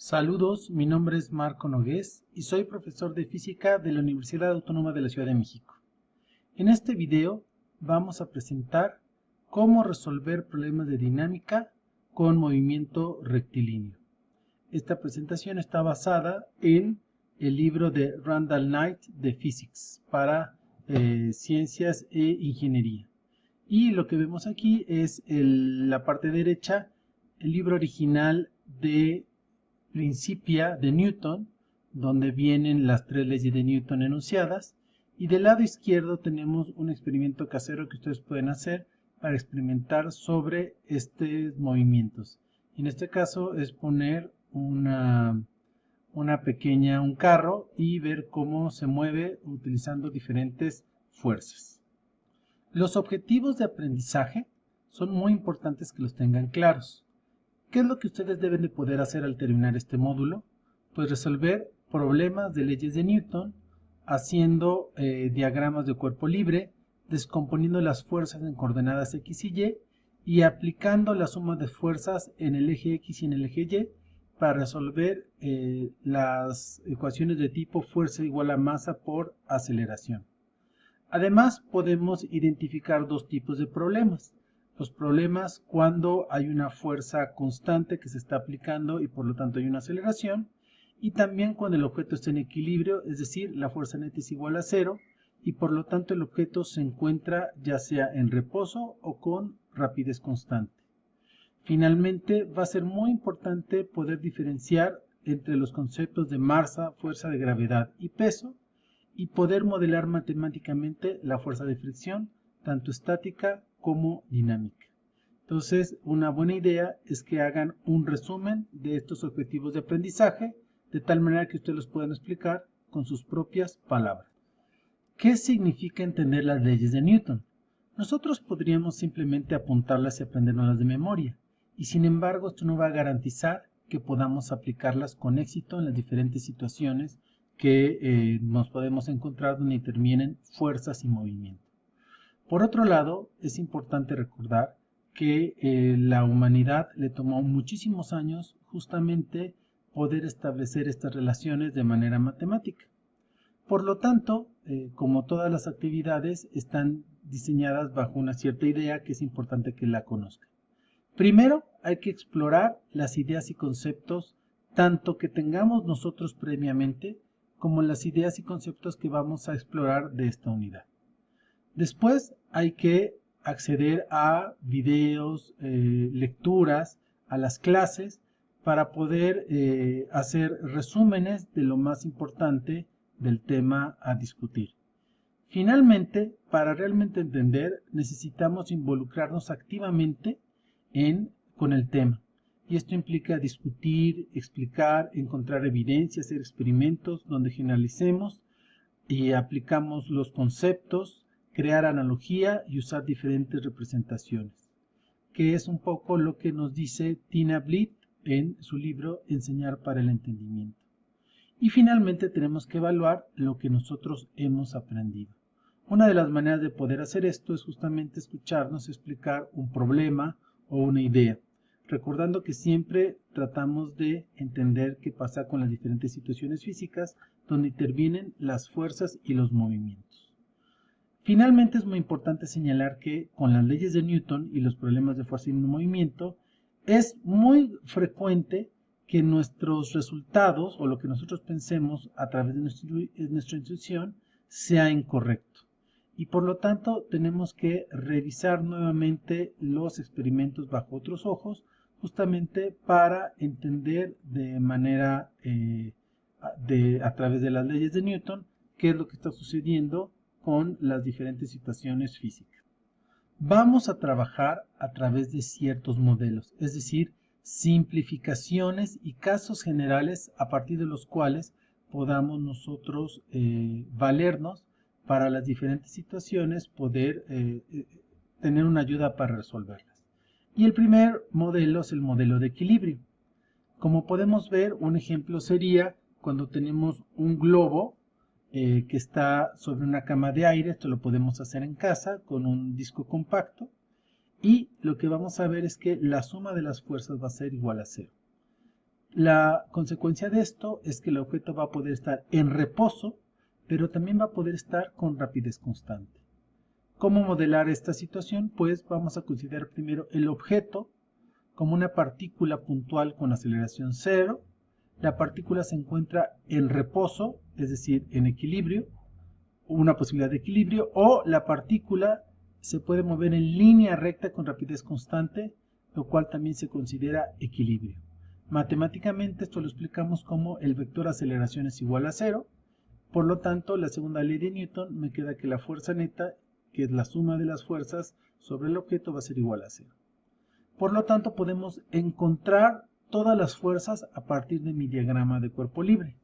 Saludos, mi nombre es Marco Nogués y soy profesor de física de la Universidad Autónoma de la Ciudad de México. En este video vamos a presentar cómo resolver problemas de dinámica con movimiento rectilíneo. Esta presentación está basada en el libro de Randall Knight de Physics para Ciencias e Ingeniería. Y lo que vemos aquí es la parte derecha, el libro original de Principia de Newton, donde vienen las tres leyes de Newton enunciadas, y del lado izquierdo tenemos un experimento casero que ustedes pueden hacer para experimentar sobre estos movimientos. En este caso es poner un carro y ver cómo se mueve utilizando diferentes fuerzas. Los objetivos de aprendizaje son muy importantes que los tengan claros. ¿Qué es lo que ustedes deben de poder hacer al terminar este módulo? Pues resolver problemas de leyes de Newton, haciendo diagramas de cuerpo libre, descomponiendo las fuerzas en coordenadas X y Y aplicando la suma de fuerzas en el eje X y en el eje Y para resolver las ecuaciones de tipo fuerza igual a masa por aceleración. Además, podemos identificar dos tipos de problemas. Los problemas cuando hay una fuerza constante que se está aplicando y por lo tanto hay una aceleración. Y también cuando el objeto está en equilibrio, es decir, la fuerza neta es igual a cero y por lo tanto el objeto se encuentra ya sea en reposo o con rapidez constante. Finalmente, va a ser muy importante poder diferenciar entre los conceptos de masa, fuerza de gravedad y peso, y poder modelar matemáticamente la fuerza de fricción, tanto estática como dinámica. Entonces, una buena idea es que hagan un resumen de estos objetivos de aprendizaje, de tal manera que ustedes los puedan explicar con sus propias palabras. ¿Qué significa entender las leyes de Newton? Nosotros podríamos simplemente apuntarlas y aprendernoslas de memoria, y sin embargo esto no va a garantizar que podamos aplicarlas con éxito en las diferentes situaciones que nos podemos encontrar donde intervienen fuerzas y movimiento. Por otro lado, es importante recordar que la humanidad le tomó muchísimos años justamente poder establecer estas relaciones de manera matemática. Por lo tanto, como todas las actividades, están diseñadas bajo una cierta idea que es importante que la conozcan. Primero, hay que explorar las ideas y conceptos tanto que tengamos nosotros previamente como las ideas y conceptos que vamos a explorar de esta unidad. Después hay que acceder a videos, lecturas, a las clases para poder hacer resúmenes de lo más importante del tema a discutir. Finalmente, para realmente entender, necesitamos involucrarnos activamente con el tema. Y esto implica discutir, explicar, encontrar evidencia, hacer experimentos donde generalicemos y aplicamos los conceptos, crear analogía y usar diferentes representaciones, que es un poco lo que nos dice Tina Blitt en su libro Enseñar para el Entendimiento. Y finalmente tenemos que evaluar lo que nosotros hemos aprendido. Una de las maneras de poder hacer esto es justamente escucharnos explicar un problema o una idea, recordando que siempre tratamos de entender qué pasa con las diferentes situaciones físicas donde intervienen las fuerzas y los movimientos. Finalmente es muy importante señalar que con las leyes de Newton y los problemas de fuerza y movimiento es muy frecuente que nuestros resultados o lo que nosotros pensemos a través de nuestra intuición sea incorrecto. Y por lo tanto tenemos que revisar nuevamente los experimentos bajo otros ojos justamente para entender de manera a través de las leyes de Newton qué es lo que está sucediendo con las diferentes situaciones físicas. Vamos a trabajar a través de ciertos modelos, es decir, simplificaciones y casos generales a partir de los cuales podamos nosotros valernos para las diferentes situaciones, poder tener una ayuda para resolverlas. Y el primer modelo es el modelo de equilibrio. Como podemos ver, un ejemplo sería cuando tenemos un globo que está sobre una cama de aire. Esto lo podemos hacer en casa con un disco compacto. Y lo que vamos a ver es que la suma de las fuerzas va a ser igual a cero. La consecuencia de esto es que el objeto va a poder estar en reposo, pero también va a poder estar con rapidez constante. ¿Cómo modelar esta situación? Pues vamos a considerar primero el objeto como una partícula puntual con aceleración cero. La partícula se encuentra en reposo, es decir, en equilibrio, una posibilidad de equilibrio, o la partícula se puede mover en línea recta con rapidez constante, lo cual también se considera equilibrio. Matemáticamente esto lo explicamos como el vector aceleración es igual a cero. Por lo tanto, la segunda ley de Newton me queda que la fuerza neta, que es la suma de las fuerzas sobre el objeto, va a ser igual a cero. Por lo tanto, podemos encontrar todas las fuerzas a partir de mi diagrama de cuerpo libre.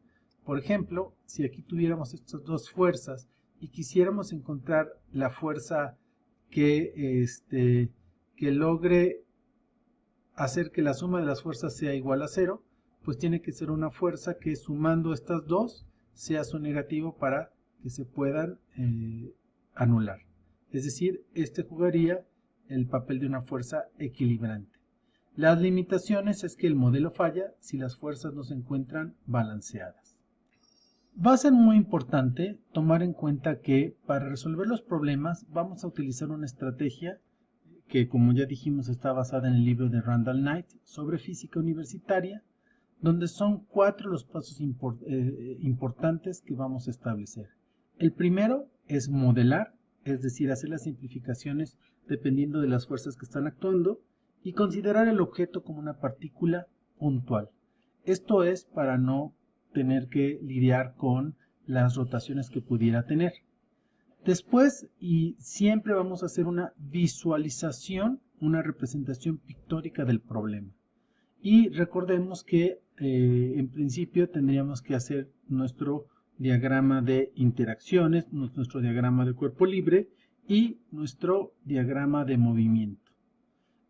Por ejemplo, si aquí tuviéramos estas dos fuerzas y quisiéramos encontrar la fuerza que logre hacer que la suma de las fuerzas sea igual a cero, pues tiene que ser una fuerza que sumando estas dos sea su negativo para que se puedan anular. Es decir, este jugaría el papel de una fuerza equilibrante. Las limitaciones es que el modelo falla si las fuerzas no se encuentran balanceadas. Va a ser muy importante tomar en cuenta que para resolver los problemas vamos a utilizar una estrategia que, como ya dijimos, está basada en el libro de Randall Knight sobre física universitaria, donde son 4 los pasos importantes que vamos a establecer. El primero es modelar, es decir, hacer las simplificaciones dependiendo de las fuerzas que están actuando y considerar el objeto como una partícula puntual. Esto es para no tener que lidiar con las rotaciones que pudiera tener. Después, y siempre vamos a hacer una visualización, una representación pictórica del problema. Y recordemos que en principio tendríamos que hacer nuestro diagrama de interacciones, nuestro diagrama de cuerpo libre y nuestro diagrama de movimiento.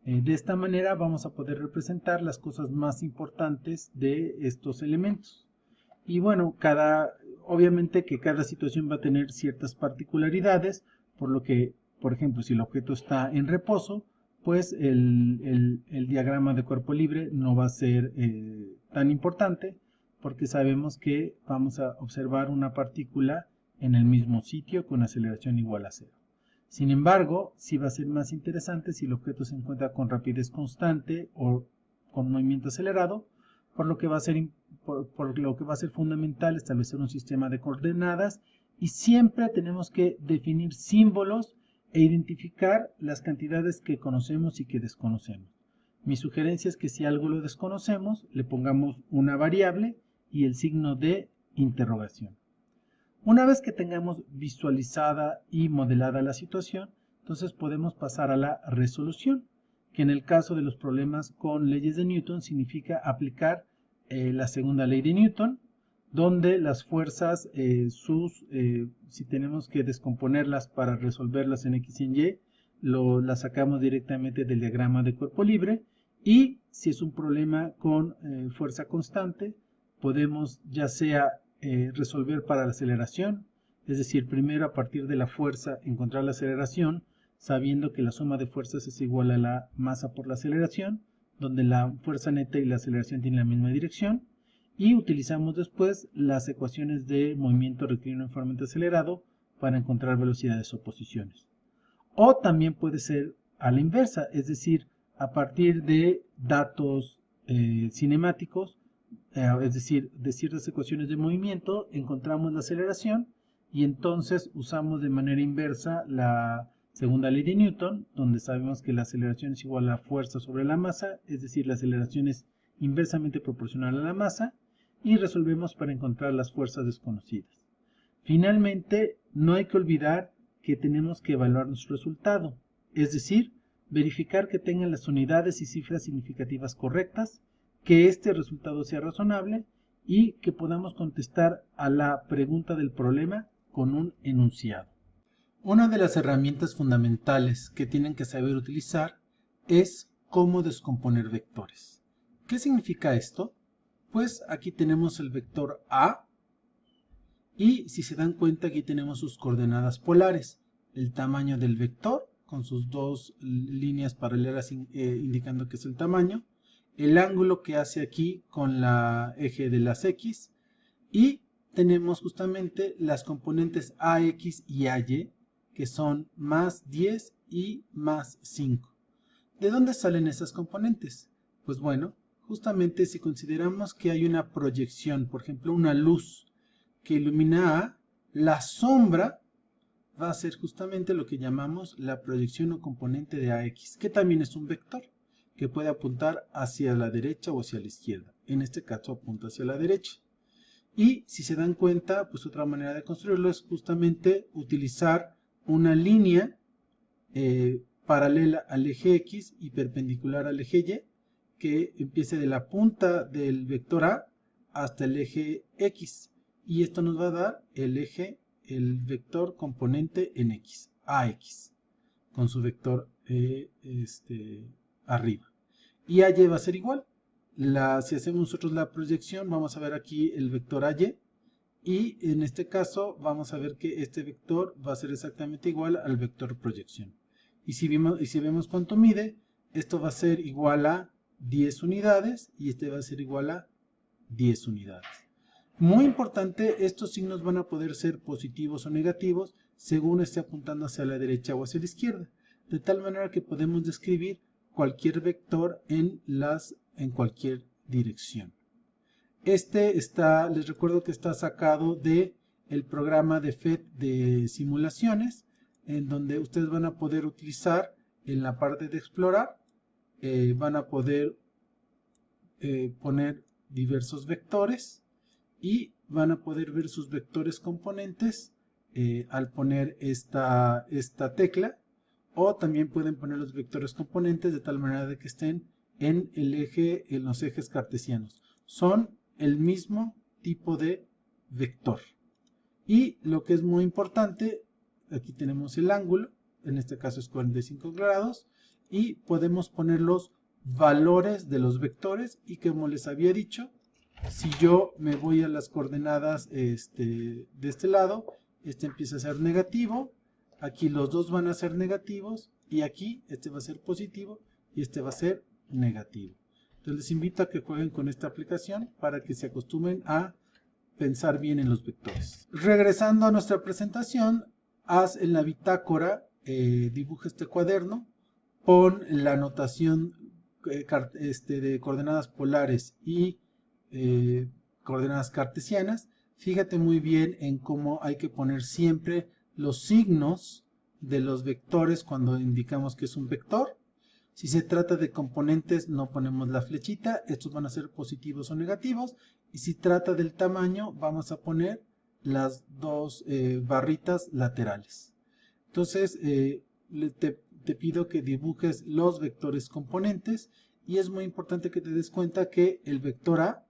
De esta manera vamos a poder representar las cosas más importantes de estos elementos. Y bueno, obviamente que cada situación va a tener ciertas particularidades, por lo que, por ejemplo, si el objeto está en reposo, pues el diagrama de cuerpo libre no va a ser tan importante, porque sabemos que vamos a observar una partícula en el mismo sitio con aceleración igual a cero. Sin embargo, sí va a ser más interesante si el objeto se encuentra con rapidez constante o con movimiento acelerado, por lo que va a ser fundamental establecer un sistema de coordenadas y siempre tenemos que definir símbolos e identificar las cantidades que conocemos y que desconocemos. Mi sugerencia es que si algo lo desconocemos, le pongamos una variable y el signo de interrogación. Una vez que tengamos visualizada y modelada la situación, entonces podemos pasar a la resolución, que en el caso de los problemas con leyes de Newton significa aplicar la segunda ley de Newton, donde las fuerzas, si tenemos que descomponerlas para resolverlas en X y en Y, las sacamos directamente del diagrama de cuerpo libre, y si es un problema con fuerza constante, podemos ya sea resolver para la aceleración, es decir, primero a partir de la fuerza encontrar la aceleración, sabiendo que la suma de fuerzas es igual a la masa por la aceleración, donde la fuerza neta y la aceleración tienen la misma dirección, y utilizamos después las ecuaciones de movimiento rectilíneo uniformemente acelerado para encontrar velocidades o posiciones. O también puede ser a la inversa, es decir, a partir de datos cinemáticos, es decir, de ciertas ecuaciones de movimiento, encontramos la aceleración y entonces usamos de manera inversa la segunda ley de Newton, donde sabemos que la aceleración es igual a la fuerza sobre la masa, es decir, la aceleración es inversamente proporcional a la masa, y resolvemos para encontrar las fuerzas desconocidas. Finalmente, no hay que olvidar que tenemos que evaluar nuestro resultado, es decir, verificar que tengan las unidades y cifras significativas correctas, que este resultado sea razonable y que podamos contestar a la pregunta del problema con un enunciado. Una de las herramientas fundamentales que tienen que saber utilizar es cómo descomponer vectores. ¿Qué significa esto? Pues aquí tenemos el vector A y si se dan cuenta aquí tenemos sus coordenadas polares, el tamaño del vector con sus dos líneas paralelas indicando que es el tamaño, el ángulo que hace aquí con la eje de las X, y tenemos justamente las componentes AX y AY, que son más 10 y más 5. ¿De dónde salen esas componentes? Pues bueno, justamente si consideramos que hay una proyección, por ejemplo una luz que ilumina A, la sombra va a ser justamente lo que llamamos la proyección o componente de AX, que también es un vector, que puede apuntar hacia la derecha o hacia la izquierda. En este caso apunta hacia la derecha. Y si se dan cuenta, pues otra manera de construirlo es justamente utilizar una línea paralela al eje X y perpendicular al eje Y, que empiece de la punta del vector A hasta el eje X. Y esto nos va a dar el vector componente en X, AX, con su vector arriba. Y AY va a ser igual. Si hacemos nosotros la proyección, vamos a ver aquí el vector AY. Y en este caso vamos a ver que este vector va a ser exactamente igual al vector proyección. Y si vemos cuánto mide, esto va a ser igual a 10 unidades y este va a ser igual a 10 unidades. Muy importante, estos signos van a poder ser positivos o negativos según esté apuntando hacia la derecha o hacia la izquierda. De tal manera que podemos describir cualquier vector en cualquier dirección. Les recuerdo que está sacado del programa de FET de simulaciones, en donde ustedes van a poder utilizar en la parte de explorar, van a poder poner diversos vectores y van a poder ver sus vectores componentes al poner esta tecla, o también pueden poner los vectores componentes de tal manera de que estén en los ejes cartesianos. Son el mismo tipo de vector. Y lo que es muy importante, aquí tenemos el ángulo, en este caso es 45 grados, y podemos poner los valores de los vectores, y como les había dicho, si yo me voy a las coordenadas de este lado, este empieza a ser negativo, aquí los dos van a ser negativos, y aquí este va a ser positivo, y este va a ser negativo. Entonces les invito a que jueguen con esta aplicación para que se acostumbren a pensar bien en los vectores. Regresando a nuestra presentación, haz en la bitácora, dibuja este cuaderno, pon la notación de coordenadas polares y coordenadas cartesianas. Fíjate muy bien en cómo hay que poner siempre los signos de los vectores cuando indicamos que es un vector. Si se trata de componentes, no ponemos la flechita, estos van a ser positivos o negativos. Y si trata del tamaño, vamos a poner las dos barritas laterales. Entonces, te pido que dibujes los vectores componentes, y es muy importante que te des cuenta que el vector A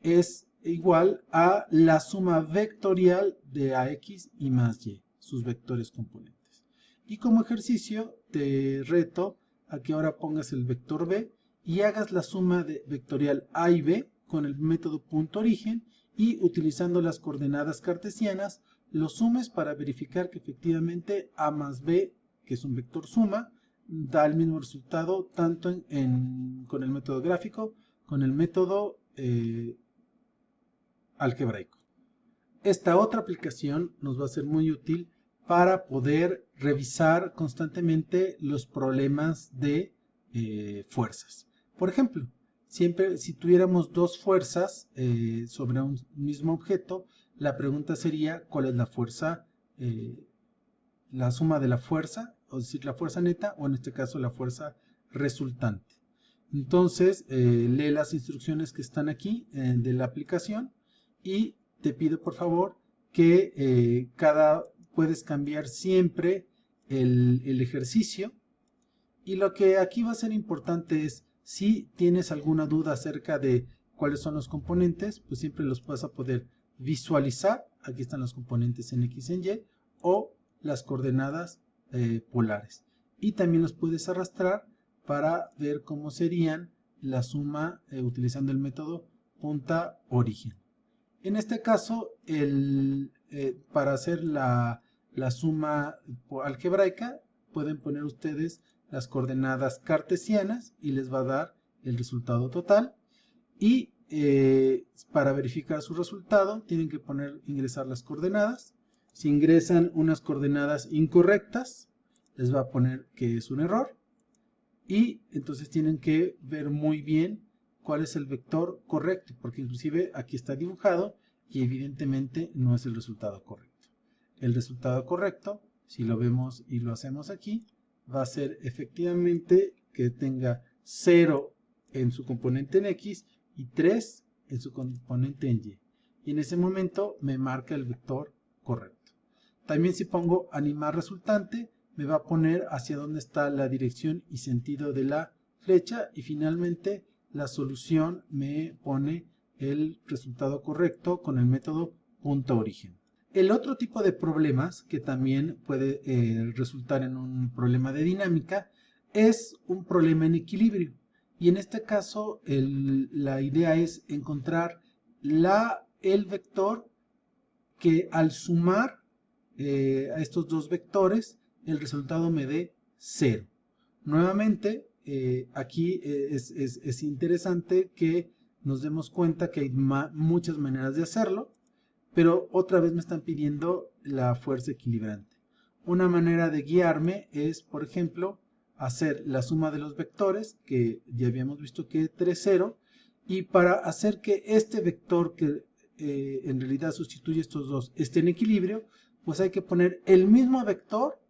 es igual a la suma vectorial de AX y más Y, sus vectores componentes. Y como ejercicio, te reto a que ahora pongas el vector B y hagas la suma vectorial A y B con el método punto origen, y utilizando las coordenadas cartesianas lo sumes para verificar que efectivamente A más B, que es un vector suma, da el mismo resultado tanto con el método gráfico, con el método algebraico. Esta otra aplicación nos va a ser muy útil para poder revisar constantemente los problemas de fuerzas. Por ejemplo, siempre si tuviéramos dos fuerzas sobre un mismo objeto, la pregunta sería ¿cuál es la fuerza, la suma de la fuerza, es decir, la fuerza neta, o en este caso la fuerza resultante? Entonces, lee las instrucciones que están aquí de la aplicación, y te pido por favor que puedes cambiar siempre el ejercicio, y lo que aquí va a ser importante es si tienes alguna duda acerca de cuáles son los componentes, pues siempre los vas a poder visualizar. Aquí están los componentes en X y en Y, o las coordenadas polares, y también los puedes arrastrar para ver cómo serían la suma utilizando el método punta origen. En este caso, para hacer la suma algebraica, pueden poner ustedes las coordenadas cartesianas y les va a dar el resultado total. Y para verificar su resultado tienen que ingresar las coordenadas. Si ingresan unas coordenadas incorrectas, les va a poner que es un error. Y entonces tienen que ver muy bien cuál es el vector correcto, porque inclusive aquí está dibujado y evidentemente no es el resultado correcto. El resultado correcto, si lo vemos y lo hacemos aquí, va a ser efectivamente que tenga 0 en su componente en X y 3 en su componente en Y. Y en ese momento me marca el vector correcto. También si pongo animar resultante, me va a poner hacia dónde está la dirección y sentido de la flecha, y finalmente la solución me pone el resultado correcto con el método punto origen. El otro tipo de problemas que también puede resultar en un problema de dinámica es un problema en equilibrio, y en este caso la idea es encontrar el vector que al sumar a estos dos vectores el resultado me dé 0. Nuevamente, aquí es interesante que nos demos cuenta que hay muchas maneras de hacerlo, pero otra vez me están pidiendo la fuerza equilibrante. Una manera de guiarme es, por ejemplo, hacer la suma de los vectores, que ya habíamos visto que 3, 0, y para hacer que este vector que en realidad sustituye estos dos esté en equilibrio, pues hay que poner el mismo vector,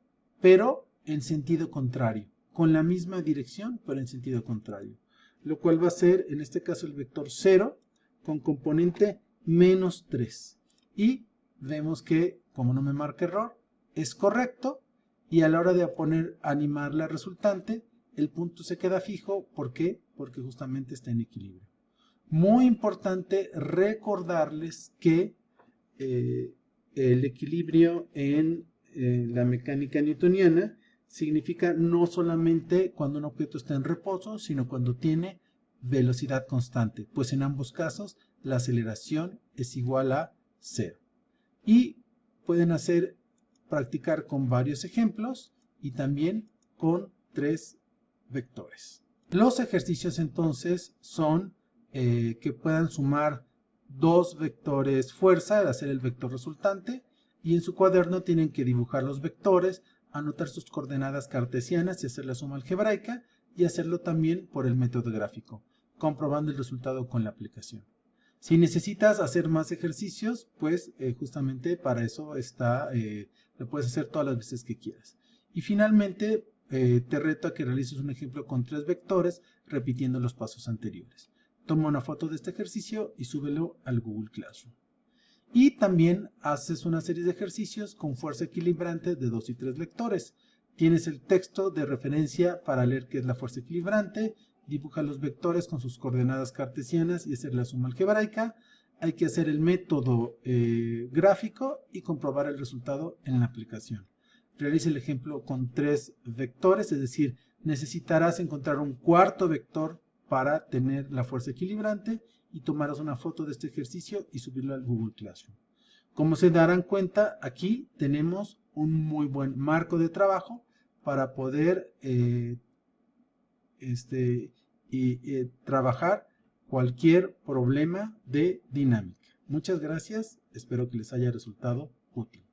pero en sentido contrario, con la misma dirección, pero en sentido contrario. Lo cual va a ser, en este caso, el vector 0 con componente menos 3. Y vemos que, como no me marca error, es correcto. Y a la hora de animar la resultante, el punto se queda fijo. ¿Por qué? Porque justamente está en equilibrio. Muy importante recordarles que el equilibrio en la mecánica newtoniana significa no solamente cuando un objeto está en reposo, sino cuando tiene velocidad constante, pues en ambos casos la aceleración es igual a 0. Y pueden practicar con varios ejemplos y también con 3 vectores. Los ejercicios entonces son que puedan sumar 2 vectores fuerza al hacer el vector resultante, y en su cuaderno tienen que dibujar los vectores, anotar sus coordenadas cartesianas y hacer la suma algebraica, y hacerlo también por el método gráfico, comprobando el resultado con la aplicación. Si necesitas hacer más ejercicios, pues justamente para eso está, lo puedes hacer todas las veces que quieras. Y finalmente te reto a que realices un ejemplo con 3 vectores repitiendo los pasos anteriores. Toma una foto de este ejercicio y súbelo al Google Classroom. Y también haces una serie de ejercicios con fuerza equilibrante de 2 y 3 vectores. Tienes el texto de referencia para leer qué es la fuerza equilibrante, dibuja los vectores con sus coordenadas cartesianas y hacer la suma algebraica. Hay que hacer el método gráfico y comprobar el resultado en la aplicación. Realiza el ejemplo con 3 vectores, es decir, necesitarás encontrar un cuarto vector para tener la fuerza equilibrante, y tomarás una foto de este ejercicio y subirlo al Google Classroom. Como se darán cuenta, aquí tenemos un muy buen marco de trabajo para poder trabajar cualquier problema de dinámica. Muchas gracias, espero que les haya resultado útil.